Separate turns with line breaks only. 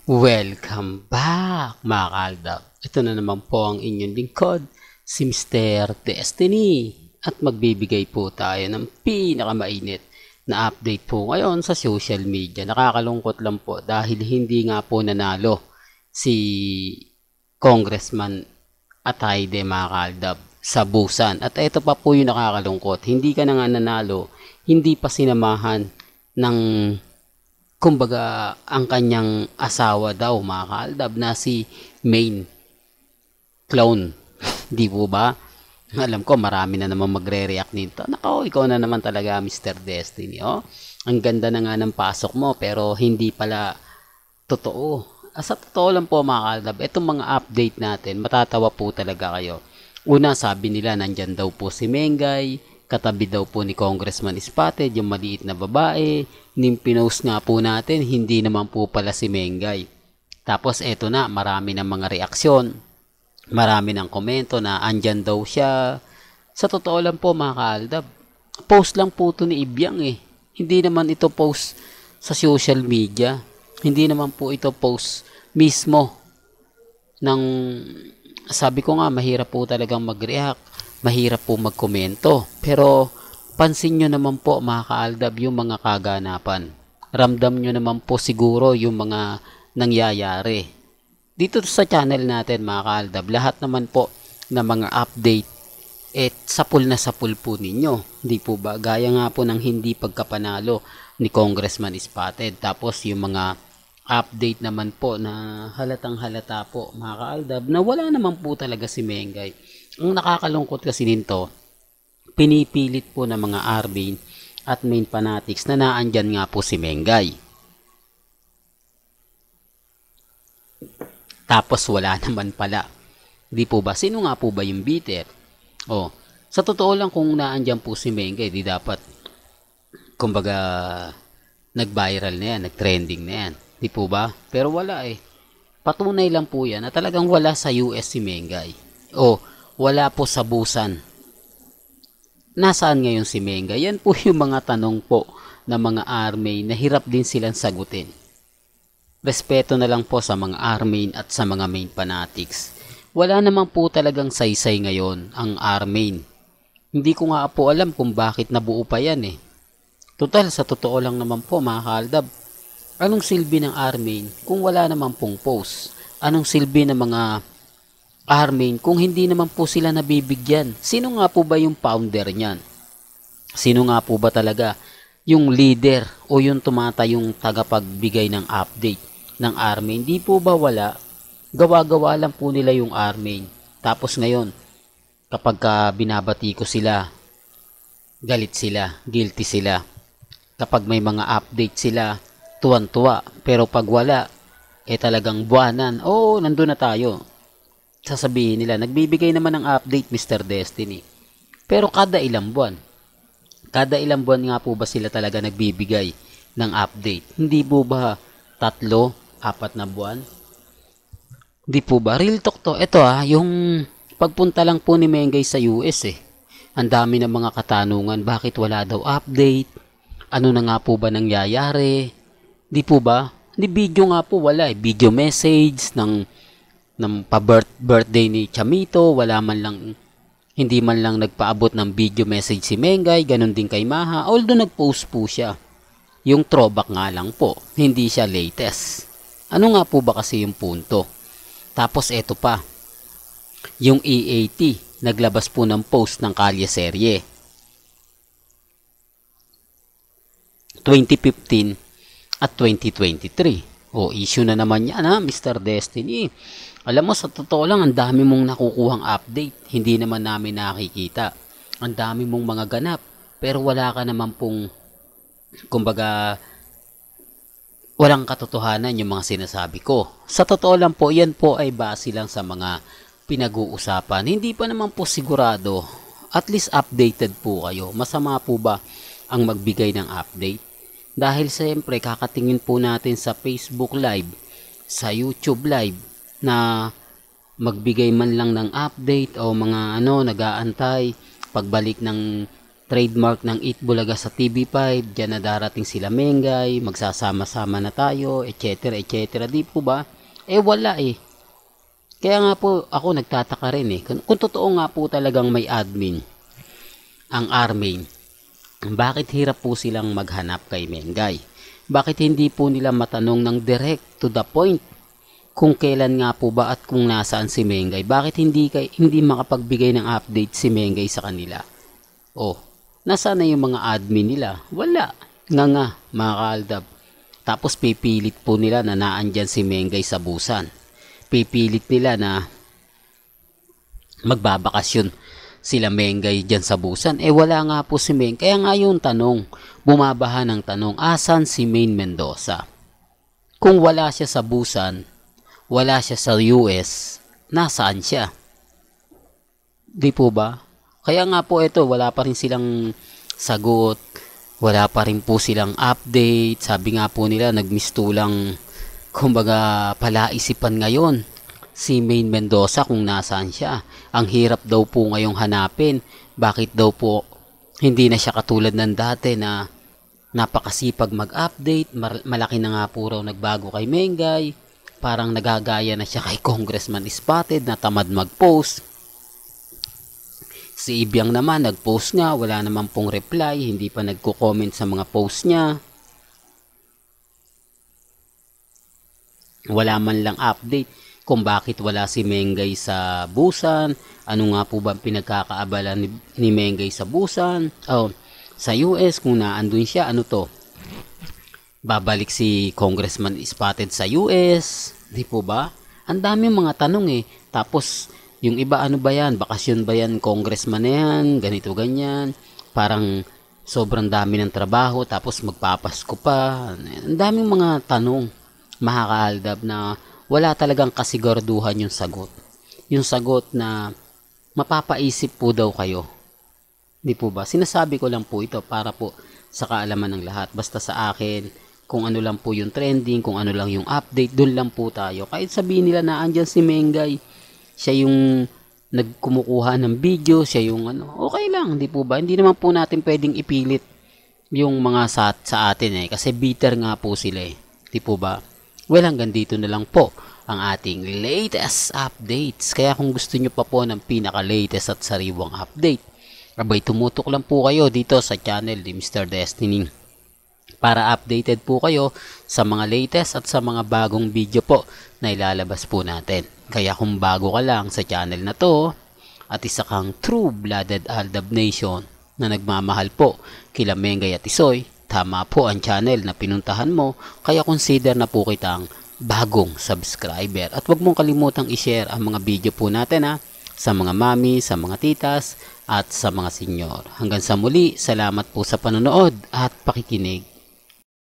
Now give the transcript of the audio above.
Welcome back mga kaaldab. Ito na naman po ang inyong lingkod, si Mr. Destiny. At magbibigay po tayo ng pinakamainit na update po ngayon sa social media. Nakakalungkot lang po dahil hindi nga po nanalo si Congressman Atayde mga kaaldab sa Busan. At ito pa po yung nakakalungkot. Hindi ka na nga nanalo, hindi pa sinamahan ng kumbaga ang kanyang asawa daw mga kaaldab na si Main Clown. Di po ba? Alam ko marami na naman magre-react nito. Nako, ikaw na naman talaga Mr. Destiny. Oh. Ang ganda na nga ng pasok mo pero hindi pala totoo. Sa totoo lang po mga kaaldab, itong mga update natin, matatawa po talaga kayo. Una, sabi nila nandyan daw po si Mengay, katabi daw po ni Congressman Spotted, yung maliit na babae. Ning pinost nga po natin, hindi naman po pala si Mengay. Tapos eto na, marami ng mga reaksyon, marami ng komento na andyan daw siya. Sa totoo lang po mga kaaldab, post lang po ito ni Ibyang eh. Hindi naman ito post sa social media. Hindi naman po ito post mismo ng, sabi ko nga, mahirap po talagang mag-react, mahirap po magkomento. Pero pansin nyo naman po mga kaaldab yung mga kaganapan. Ramdam nyo naman po siguro yung mga nangyayari. Dito sa channel natin mga kaaldab, lahat naman po na mga update sapul na sapul po ninyo. Hindi po ba? Gaya nga po ng hindi pagkapanalo ni Congressman Spotted. Tapos yung mga update naman po na halatang halata po mga kaaldab na wala naman po talaga si Mengay. Ang nakakalungkot kasi nito, pinipilit po ng mga Armin at main fanatics na naandyan nga po si Mengay. Tapos wala naman pala. Di po ba? Sino nga po ba yung bitter? Oh, sa totoo lang kung naandyan po si Mengay, di dapat kumbaga nag-viral na yan, nag-trending na yan. Di po ba? Pero wala eh. Patunay lang po yan na talagang wala sa US si Mengay. O wala po sa Busan. Nasaan ngayon si Mengay? Yan po yung mga tanong po ng mga army na hirap din silang sagutin. Respeto na lang po sa mga army at sa mga main fanatics. Wala naman po talagang saysay ngayon ang army. Hindi ko nga po alam kung bakit nabuo pa yan eh. Total, sa totoo lang naman po mga kaaldab, anong silbi ng army kung wala naman pong post? Anong silbi ng mga army kung hindi naman po sila nabibigyan? Sino nga po ba yung founder niyan? Sino nga po ba talaga yung leader o yung tumatayong tagapagbigay ng update ng army? Hindi po ba wala? Gawa-gawa lang po nila yung army. Tapos ngayon, kapag binabati ko sila, galit sila, guilty sila. Kapag may mga update sila, tuwan-tuwa. Pero pag wala, talagang buwanan. Oo, nandun na tayo. Sasabihin nila, nagbibigay naman ng update Mr. Destiny. Pero kada ilang buwan. Kada ilang buwan nga po ba sila talaga nagbibigay ng update? Hindi po ba 3, 4 na buwan? Hindi po ba? Real talk to. Ito yung pagpunta lang po ni Mengay sa US eh. Ang dami ng mga katanungan. Bakit wala daw update? Ano na nga po ba nangyayari? Di po ba? Di video nga po wala eh. Video message ng pa-birthday ni Chamito. Wala man lang, hindi man lang nagpaabot ng video message si Mengay. Ganon din kay Maha. Although nag-post po siya. Yung throwback nga lang po. Hindi siya latest. Ano nga po ba kasi yung punto? Tapos eto pa. Yung EAT. Naglabas po ng post ng Kalye Serye. 2015 at 2023. O, issue na naman yan Mr. Destiny. Alam mo, sa totoo lang, ang dami mong nakukuhang update. Hindi naman namin nakikita. Ang dami mong mga ganap. Pero wala ka naman pong, kumbaga, walang katotohanan yung mga sinasabi ko. Sa totoo lang po, yan po ay base lang sa mga pinag-uusapan. Hindi pa naman po sigurado. At least updated po kayo. Masama po ba ang magbigay ng update? Dahil siyempre kakatingin po natin sa Facebook Live, sa YouTube Live na magbigay man lang ng update o mga nag-aantay pagbalik ng trademark ng Eat Bulaga sa TV5, dyan na darating sila Mengay, magsasama-sama na tayo, etc. etc. Di po ba? Wala eh. Kaya nga po ako nagtataka rin eh. Kung totoo nga po talagang may admin ang Armain, bakit hirap po silang maghanap kay Mengay? Bakit hindi po nila matanong ng direct to the point kung kailan nga po ba at kung nasaan si Mengay? Bakit hindi makapagbigay ng update si Mengay sa kanila? Nasaan na yung mga admin nila? Wala. Nga mga kaaldab. Tapos pipilit po nila na naandyan si Mengay sa Busan. Pipilit nila na magbabakasyon sila Mengay dyan sa Busan. Wala nga po si Mengay. Kaya nga yung tanong, bumabaha ng tanong, asan si Maine Mendoza? Kung wala siya sa Busan, wala siya sa US, nasaan siya? Di po ba? Kaya nga po wala pa rin silang sagot, wala pa rin po silang update. Sabi nga po nila, nagmistulang, kumbaga, palaisipan ngayon si Maine Mendoza kung nasaan siya. Ang hirap daw po ngayong hanapin. Bakit daw po hindi na siya katulad ng dati na napakasipag mag-update, malaki na nga po raw nagbago kay Mengay, parang nagagaya na siya kay Congressman Spotted na tamad mag-post. Si Ibiang naman nag-post nga, wala naman pong reply, hindi pa nagko-comment sa mga post niya. Wala man lang update kung bakit wala si Mengay sa Busan. Ano nga po ba pinagkakaabala ni Mengay sa Busan? Sa US, kung naandun siya, ano to? Babalik si Congressman Spotted sa US? Di po ba? Ang dami mga tanong eh. Tapos, yung iba ano ba yan? Bakasyon ba yan? Congressman na yan? Ganito, ganyan. Parang sobrang dami ng trabaho. Tapos magpapasko pa. Ang daming mga tanong, makakaaldab, na wala talagang kasiguraduhan yung sagot. Yung sagot na mapapaisip po daw kayo. Di po ba? Sinasabi ko lang po ito para po sa kaalaman ng lahat. Basta sa akin, kung ano lang po yung trending, kung ano lang yung update, doon lang po tayo. Kahit sabihin nila na andyan si Mengay, siya yung nagkumukuha ng video, siya yung okay lang, di po ba? Hindi naman po natin pwedeng ipilit yung mga sa atin kasi bitter nga po sila di po ba? Well, hanggang dito na lang po ang ating latest updates. Kaya kung gusto nyo pa po ng pinaka-latest at sariwang update, abay tumutok lang po kayo dito sa channel ni Mr. Destiny para updated po kayo sa mga latest at sa mga bagong video po na ilalabas po natin. Kaya kung bago ka lang sa channel na to at isa kang true-blooded Aldab Nation na nagmamahal po kila Mengay at Isoy, tama po ang channel na pinuntahan mo, kaya consider na po kitang bagong subscriber. At huwag mong kalimutang i-share ang mga video po natin sa mga mami, sa mga titas, at sa mga senyor. Hanggang sa muli, salamat po sa panonood at pakikinig.